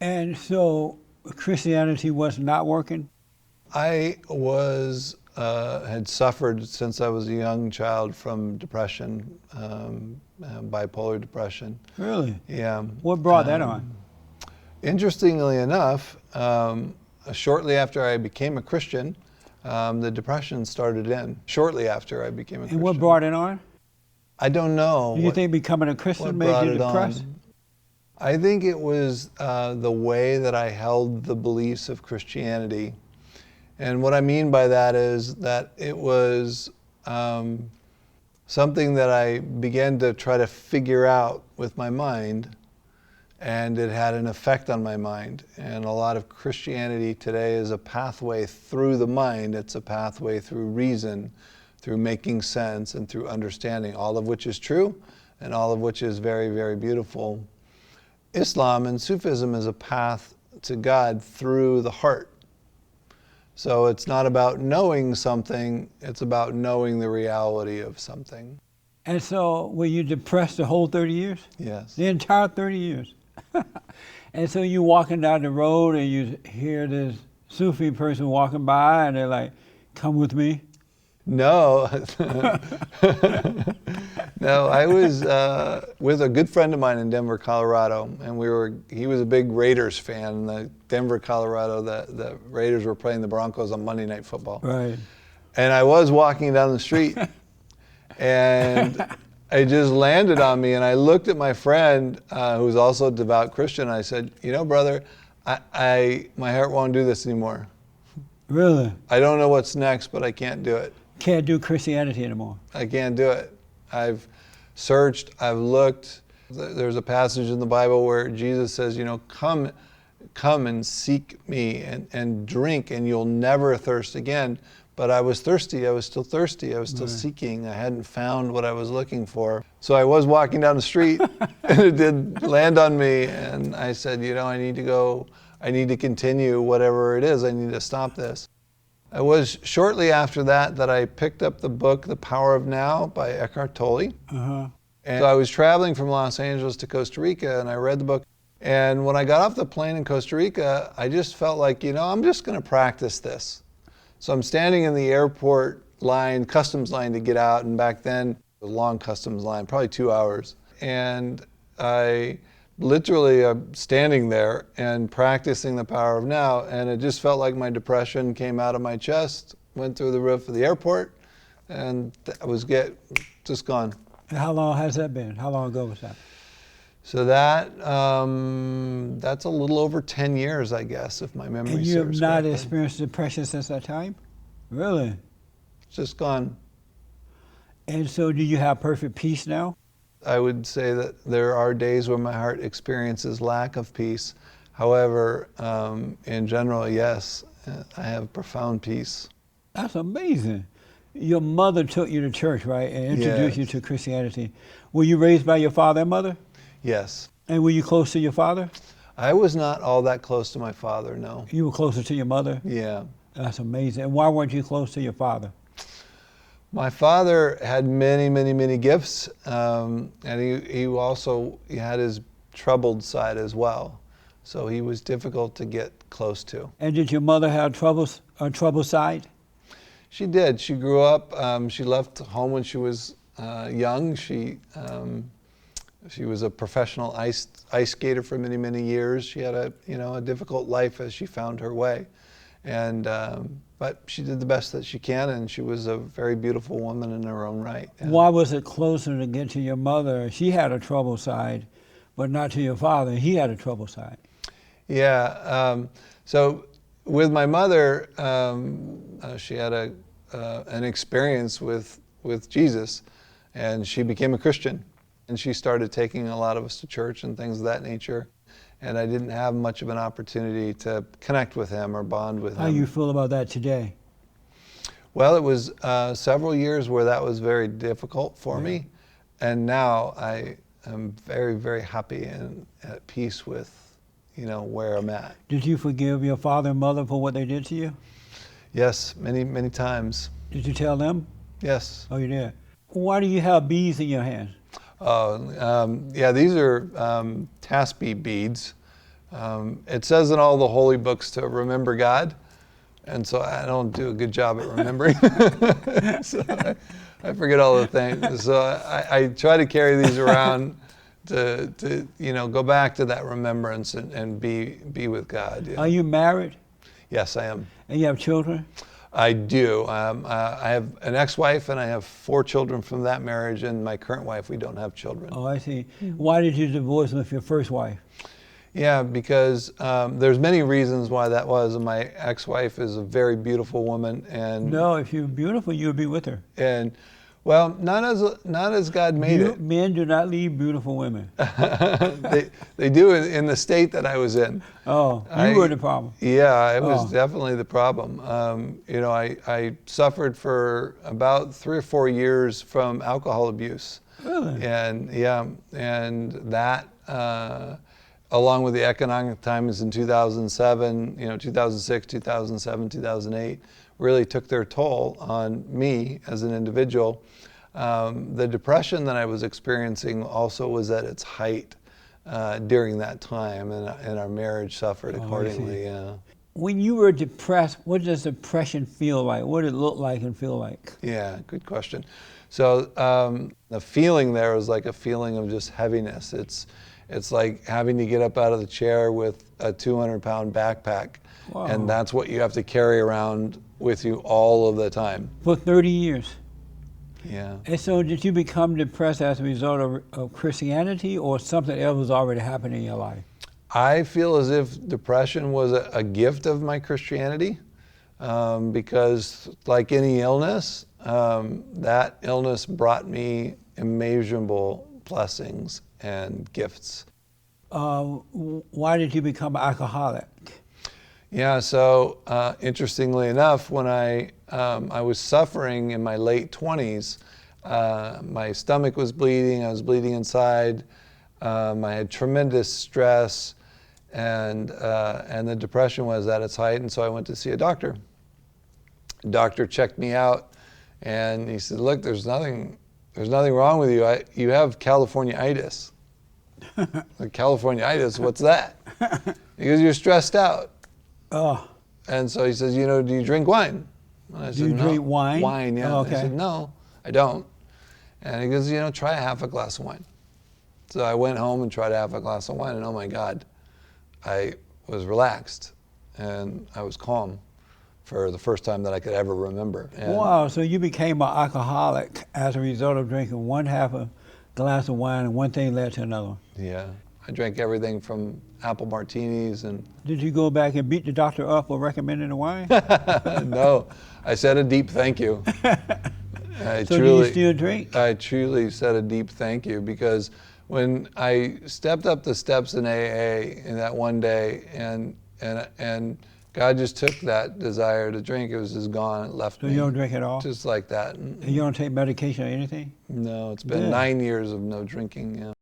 And so Christianity was not working? I had suffered since I was a young child from depression, bipolar depression. Really? Yeah. What brought that on? Interestingly enough, shortly after I became a Christian, the depression started in. Shortly after I became a Christian. And what brought it on? I don't know. Do you think becoming a Christian made you depressed? I think it was the way that I held the beliefs of Christianity. And what I mean by that is that it was something that I began to try to figure out with my mind, and it had an effect on my mind. And a lot of Christianity today is a pathway through the mind. It's a pathway through reason, through making sense, and through understanding, all of which is true, and all of which is very, very beautiful. Islam and Sufism is a path to God through the heart. So it's not about knowing something, it's about knowing the reality of something. And so were you depressed the whole 30 years? Yes. The entire 30 years? And so you walking down the road and you hear this Sufi person walking by and they're like, come with me? No. No, I was with a good friend of mine in Denver, Colorado, and he was a big Raiders fan. In the Denver, Colorado, the Raiders were playing the Broncos on Monday Night Football. Right. And I was walking down the street, and it just landed on me, and I looked at my friend, who's also a devout Christian, and I said, you know, brother, my heart won't do this anymore. Really? I don't know what's next, but I can't do it. Can't do Christianity anymore? I can't do it. I've searched, I've looked. There's a passage in the Bible where Jesus says, you know, come and seek me and drink, and you'll never thirst again. But I was thirsty, I was still thirsty, I was still seeking. I hadn't found what I was looking for. So I was walking down the street, and it did land on me, and I said, you know, I need to go, I need to continue whatever it is, I need to stop this. It was shortly after that I picked up the book, The Power of Now by Eckhart Tolle. And so I was traveling from Los Angeles to Costa Rica, and I read the book. And when I got off the plane in Costa Rica, I just felt like, you know, I'm just going to practice this. So I'm standing in the airport line, customs line to get out, and back then, a long customs line, probably 2 hours. And I literally am standing there and practicing the power of now, and it just felt like my depression came out of my chest, went through the roof of the airport, and I was just gone. And how long has that been? How long ago was that? So that's a little over 10 years, I guess, if my memory serves. And you have not correctly. experienced depression since that time? Really? It's just gone. And so do you have perfect peace now? I would say that there are days where my heart experiences lack of peace. However, in general, yes, I have profound peace. That's amazing. Your mother took you to church, right, and introduced you Yes. to Christianity. Were you raised by your father and mother? Yes. And were you close to your father? I was not all that close to my father, no. You were closer to your mother? Yeah. That's amazing. And why weren't you close to your father? My father had many, many, many gifts, and he also had his troubled side as well. So he was difficult to get close to. And did your mother have a troubled side? She did. She grew up. She left home when she was young. She was a professional ice skater for many, many years. She had a difficult life as she found her way, and but she did the best that she can, and she was a very beautiful woman in her own right. Yeah. Why was it closer to get to your mother? She had a troubled side, but not to your father. He had a troubled side. Yeah. So with my mother, she had an experience with Jesus, and she became a Christian. And she started taking a lot of us to church and things of that nature. And I didn't have much of an opportunity to connect with him or bond with him. How do you feel about that today? Well, it was several years where that was very difficult for me. And now I am very, very happy and at peace with, where I'm at. Did you forgive your father and mother for what they did to you? Yes, many, many times. Did you tell them? Yes. Oh, you did. Why do you have beads in your hands? Yeah, these are taspi beads. It says in all the holy books to remember God, and so I don't do a good job at remembering. So I forget all the things. So I try to carry these around to go back to that remembrance and be with God. Yeah. Are you married? Yes, I am. And you have children? I do. I have an ex-wife, and I have 4 children from that marriage, and my current wife, we don't have children. Oh, I see. Why did you divorce with your first wife? Yeah, because there's many reasons why that was. And my ex-wife is a very beautiful woman, and No, if you're beautiful, you would be with her. and well, not as God made it. Men do not leave beautiful women. They do in the state that I was in. Oh, you were the problem. Yeah, it was Oh. definitely the problem. I suffered for about 3 or 4 years from alcohol abuse. Really? And yeah, and that, along with the economic times in 2007, 2006, 2007, 2008, really took their toll on me as an individual. The depression that I was experiencing also was at its height during that time, and our marriage suffered accordingly. Yeah. When you were depressed, what does depression feel like? What did it look like and feel like? Yeah, good question. So the feeling there was like a feeling of just heaviness. It's like having to get up out of the chair with a 200-pound backpack, Wow. and that's what you have to carry around with you all of the time. For 30 years. Yeah. And so did you become depressed as a result of Christianity, or something else was already happening in your life? I feel as if depression was a gift of my Christianity, because like any illness, that illness brought me immeasurable blessings and gifts. Why did you become an alcoholic? Yeah, so interestingly enough, when I was suffering in my late 20s, my stomach was bleeding, I was bleeding inside, I had tremendous stress, and the depression was at its height, and so I went to see a doctor. The doctor checked me out, and he said, "Look, there's nothing wrong with you. You have California-itis." Like, California-itis, what's that? Because you're stressed out. Oh, And so he says, do you drink wine? And I do said, you no. drink wine? Wine, yeah. Oh, And I okay. said, no, I don't. And he goes, try a half a glass of wine. So I went home and tried a half a glass of wine, and oh my God, I was relaxed and I was calm for the first time that I could ever remember. And Wow, so you became an alcoholic as a result of drinking one half a glass of wine, and one thing led to another. yeah, I drank everything from apple martinis and Did you go back and beat the doctor up for recommending the wine? no, I said a deep thank you. So do you still drink? I truly said a deep thank you, because when I stepped up the steps in AA in that one day, and God just took that desire to drink, it was just gone. It left So me you don't drink at all? just like that. And you don't take medication or anything? No, it's been Yeah. 9 years of no drinking. Yeah.